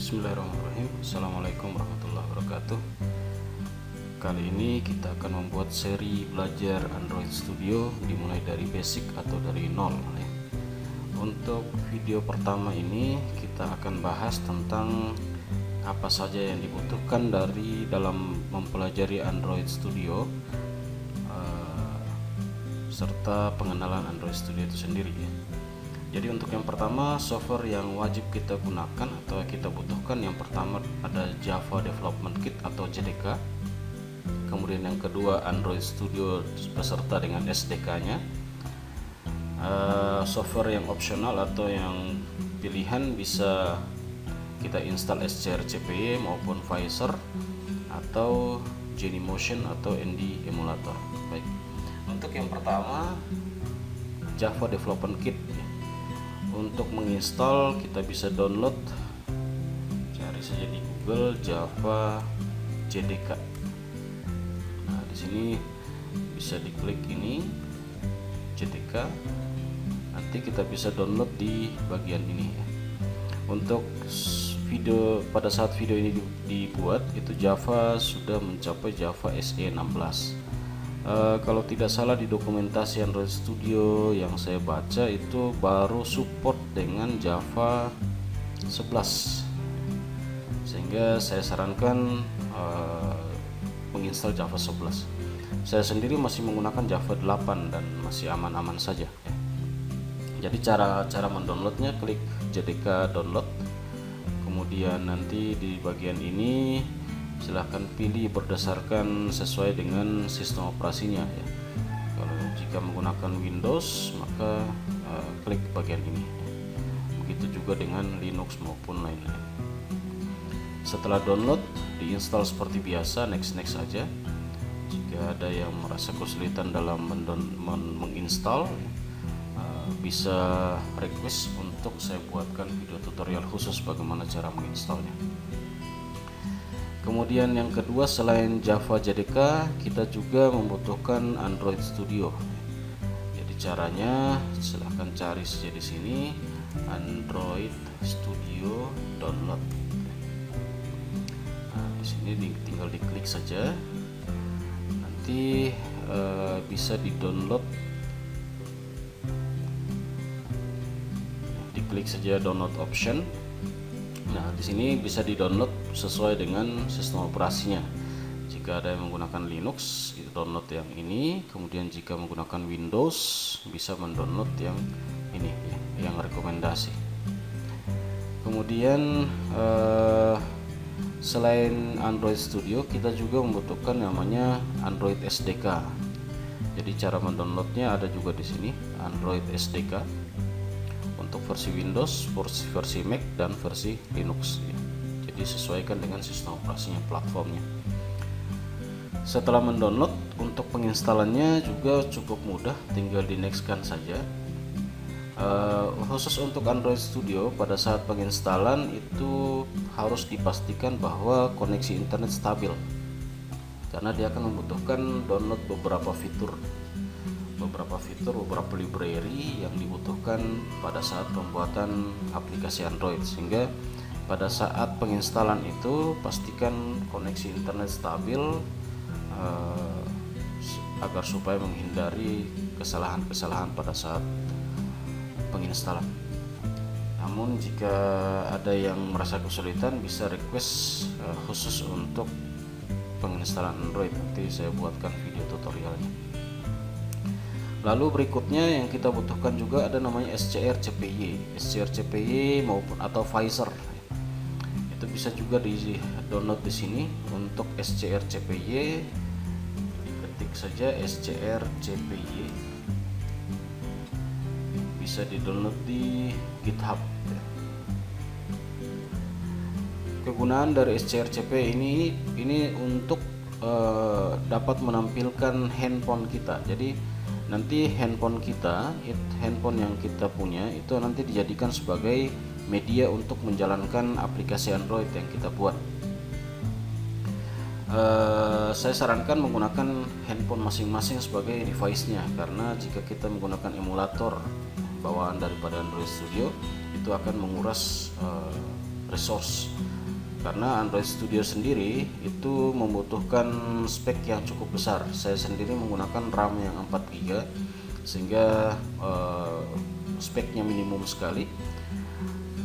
Bismillahirrahmanirrahim. Assalamualaikum warahmatullahi wabarakatuh. Kali ini kita akan membuat seri belajar Android Studio dimulai dari basic atau dari nol ya. Untuk video pertama ini kita akan bahas tentang apa saja yang dibutuhkan dari dalam mempelajari Android Studio serta pengenalan Android Studio itu sendiri ya. Jadi untuk yang pertama, software yang wajib kita gunakan atau kita butuhkan, yang pertama ada Java Development Kit atau JDK. Kemudian yang kedua Android Studio beserta dengan SDK-nya. Software yang opsional atau yang pilihan bisa kita install SCR-CPY maupun Pfizer atau Genymotion atau ND Emulator. Baik. Untuk yang pertama Java Development Kit. Untuk menginstal kita bisa download, cari saja di Google Java JDK. Nah, di sini bisa diklik ini JDK. Nanti kita bisa download di bagian ini ya. Untuk video, pada saat video ini dibuat itu Java sudah mencapai Java SE 16. Kalau tidak salah di dokumentasi Android Studio yang saya baca itu baru support dengan Java 11, sehingga saya sarankan menginstal Java 11. Saya sendiri masih menggunakan Java 8 dan masih aman-aman saja ya. Jadi cara mendownloadnya klik JDK download, kemudian nanti di bagian ini silahkan pilih berdasarkan sesuai dengan sistem operasinya ya. Kalau jika menggunakan Windows maka klik bagian ini. Begitu juga dengan Linux maupun lain-lain. Setelah download, diinstal seperti biasa, next aja. Jika ada yang merasa kesulitan dalam menginstal, bisa request untuk saya buatkan video tutorial khusus bagaimana cara menginstalnya. Kemudian yang kedua, selain Java JDK kita juga membutuhkan Android Studio. Jadi caranya silahkan cari saja di sini Android Studio download. Nah, di sini tinggal diklik saja. Nanti bisa di-download. Diklik saja download option. Nah, di sini bisa di-download sesuai dengan sistem operasinya. Jika ada yang menggunakan Linux, itu download yang ini. Kemudian jika menggunakan Windows, bisa mendownload yang ini, yang rekomendasi. Kemudian selain Android Studio, kita juga membutuhkan namanya Android SDK. Jadi cara mendownloadnya ada juga di sini, Android SDK. Untuk versi Windows, versi Mac, dan versi Linux ya. Jadi sesuaikan dengan sistem operasinya, platformnya. Setelah mendownload, untuk penginstalannya juga cukup mudah, tinggal di next-kan saja. Khusus untuk Android Studio, pada saat penginstalan itu harus dipastikan bahwa koneksi internet stabil, karena dia akan membutuhkan download beberapa fitur, beberapa library yang dibutuhkan pada saat pembuatan aplikasi Android. Sehingga pada saat penginstalan itu pastikan koneksi internet stabil agar supaya menghindari kesalahan-kesalahan pada saat penginstalan. Namun jika ada yang merasa kesulitan bisa request khusus untuk penginstalan Android, nanti saya buatkan video tutorialnya. Lalu berikutnya yang kita butuhkan juga ada namanya SCR-CPY maupun atau Pfizer. Itu bisa juga di download di sini. Untuk SCR-CPY ketik saja SCR-CPY, bisa di download di GitHub. Kegunaan dari SCR-CPY ini untuk dapat menampilkan handphone kita. Jadi nanti handphone yang kita punya itu nanti dijadikan sebagai media untuk menjalankan aplikasi Android yang kita buat. Saya sarankan menggunakan handphone masing-masing sebagai device-nya, karena jika kita menggunakan emulator bawaan daripada Android Studio itu akan menguras resource, karena Android Studio sendiri itu membutuhkan spek yang cukup besar. Saya sendiri menggunakan RAM yang 4 GB sehingga speknya minimum sekali,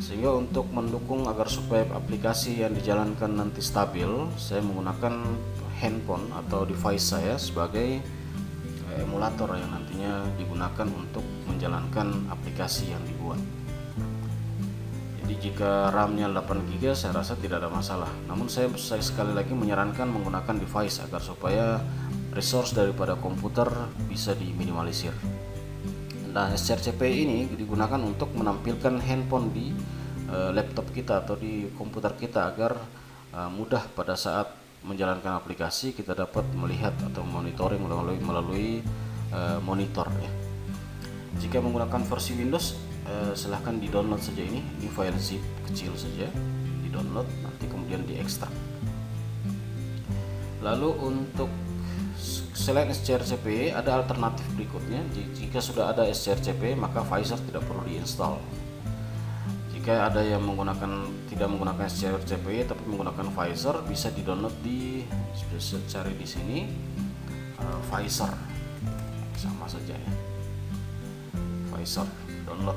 sehingga untuk mendukung agar supaya aplikasi yang dijalankan nanti stabil, saya menggunakan handphone atau device saya sebagai emulator yang nantinya digunakan untuk menjalankan aplikasi yang dibuat. Jadi jika RAM-nya 8 GB saya rasa tidak ada masalah. Namun saya sekali lagi menyarankan menggunakan device agar supaya resource daripada komputer bisa diminimalisir. Nah, SCRCPI ini digunakan untuk menampilkan handphone di laptop kita atau di komputer kita agar mudah pada saat menjalankan aplikasi kita dapat melihat atau monitoring melalui monitor ya. Jika menggunakan versi Windows, silahkan di download saja ini file zip kecil saja, di download nanti kemudian diekstrak. Lalu untuk selain SCRCPI ada alternatif berikutnya. Jika sudah ada SCRCPI maka Pfizer tidak perlu diinstal. Jika ada yang tidak menggunakan SCRCPI tapi menggunakan Pfizer, bisa di-download bisa cari di sini Pfizer, sama saja ya, Pfizer download.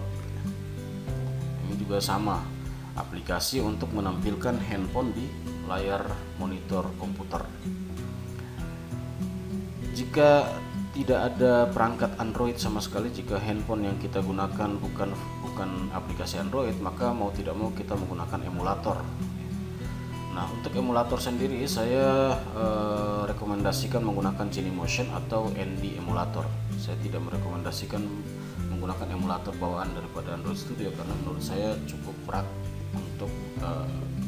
Ini juga sama, aplikasi untuk menampilkan handphone di layar monitor komputer. Jika tidak ada perangkat Android sama sekali, jika handphone yang kita gunakan bukan aplikasi Android, maka mau tidak mau kita menggunakan emulator. Nah, untuk emulator sendiri saya rekomendasikan menggunakan Genymotion atau ND emulator. Saya tidak merekomendasikan menggunakan emulator bawaan daripada Android Studio karena menurut saya cukup berat untuk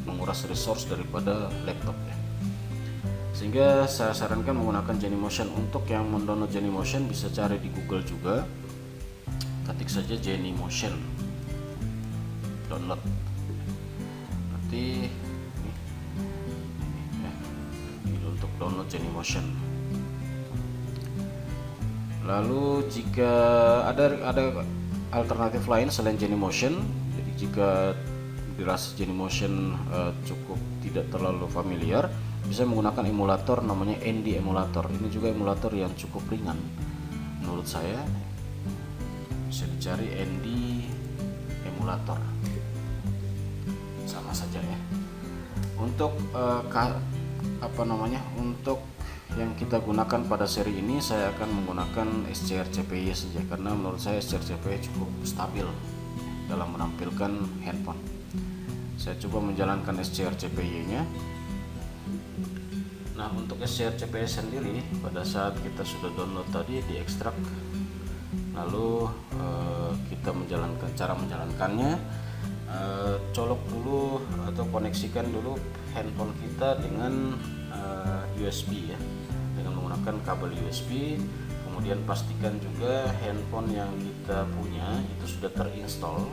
menguras resource daripada laptop ya. Sehingga saya sarankan menggunakan Genymotion. Untuk yang mendownload Genymotion bisa cari di Google juga, ketik saja Genymotion download. Nanti ini untuk download Genymotion. Lalu jika ada alternatif lain selain Genymotion, jadi jika dirasa Genymotion cukup tidak terlalu familiar, bisa menggunakan emulator namanya ND emulator. Ini juga emulator yang cukup ringan menurut saya. Bisa dicari ND emulator, sama saja ya. Untuk untuk yang kita gunakan pada seri ini saya akan menggunakan SCRCPI saja karena menurut saya SCRCPI cukup stabil dalam menampilkan handphone. Saya coba menjalankan SCRCPI-nya. Nah, untuk SCRCPI sendiri pada saat kita sudah download tadi diekstrak, lalu kita menjalankan cara menjalankannya, colok dulu atau koneksikan dulu handphone kita dengan USB ya, dengan menggunakan kabel USB. Kemudian pastikan juga handphone yang kita punya itu sudah terinstall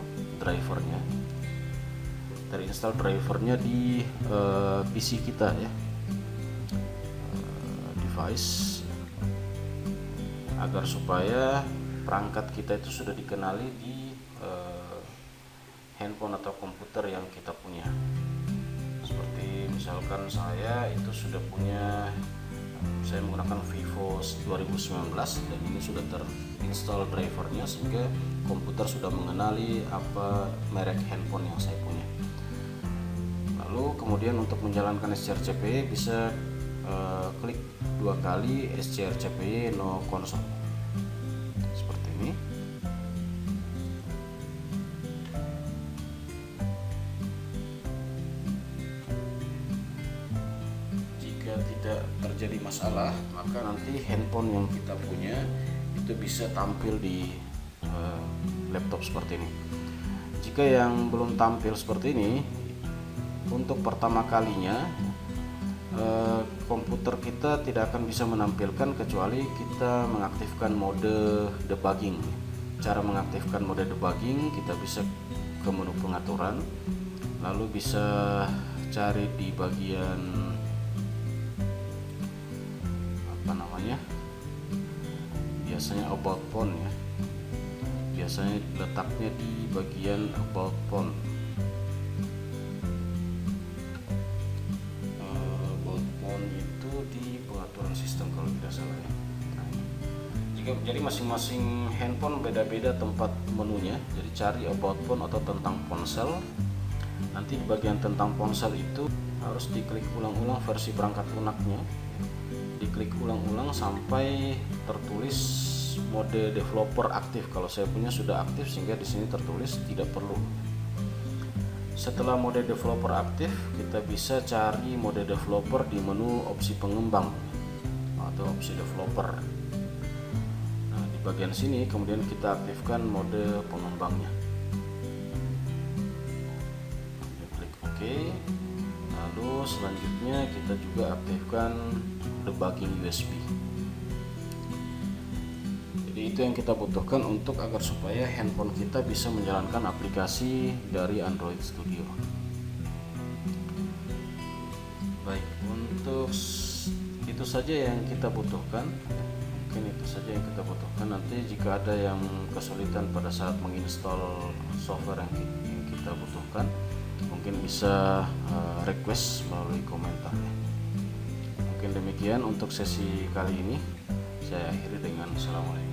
drivernya di PC kita ya, device, agar supaya perangkat kita itu sudah dikenali di handphone atau komputer yang kita punya. Seperti misalkan saya itu sudah punya, saya menggunakan Vivo 2019 dan ini sudah terinstall drivernya sehingga komputer sudah mengenali apa merek handphone yang saya punya. Lalu kemudian untuk menjalankan SCRCPI bisa klik 2 kali SCRCPI no console seperti ini. Jika tidak terjadi masalah, maka nanti handphone yang kita punya itu bisa tampil di laptop seperti ini. Jika yang belum tampil seperti ini, untuk pertama kalinya komputer kita tidak akan bisa menampilkan kecuali kita mengaktifkan mode debugging. Cara mengaktifkan mode debugging, kita bisa ke menu pengaturan, lalu bisa cari di bagian biasanya about phone ya, biasanya letaknya di bagian about phone. Oke, jadi masing-masing handphone beda-beda tempat menunya. Jadi cari about phone atau tentang ponsel. Nanti di bagian tentang ponsel itu harus diklik ulang-ulang versi perangkat lunaknya. Diklik ulang-ulang sampai tertulis mode developer aktif. Kalau saya punya sudah aktif sehingga di sini tertulis tidak perlu. Setelah mode developer aktif, kita bisa cari mode developer di menu opsi pengembang atau opsi developer. Di bagian sini kemudian kita aktifkan mode pengembangnya. Klik OK. Lalu selanjutnya kita juga aktifkan debugging USB. Jadi itu yang kita butuhkan untuk agar supaya handphone kita bisa menjalankan aplikasi dari Android Studio. Baik, untuk itu saja yang kita butuhkan. Mungkin itu saja yang kita butuhkan. Nanti jika ada yang kesulitan pada saat menginstal software yang kita butuhkan, mungkin bisa request melalui komentarnya. Mungkin demikian untuk sesi kali ini. Saya akhiri dengan assalamualaikum.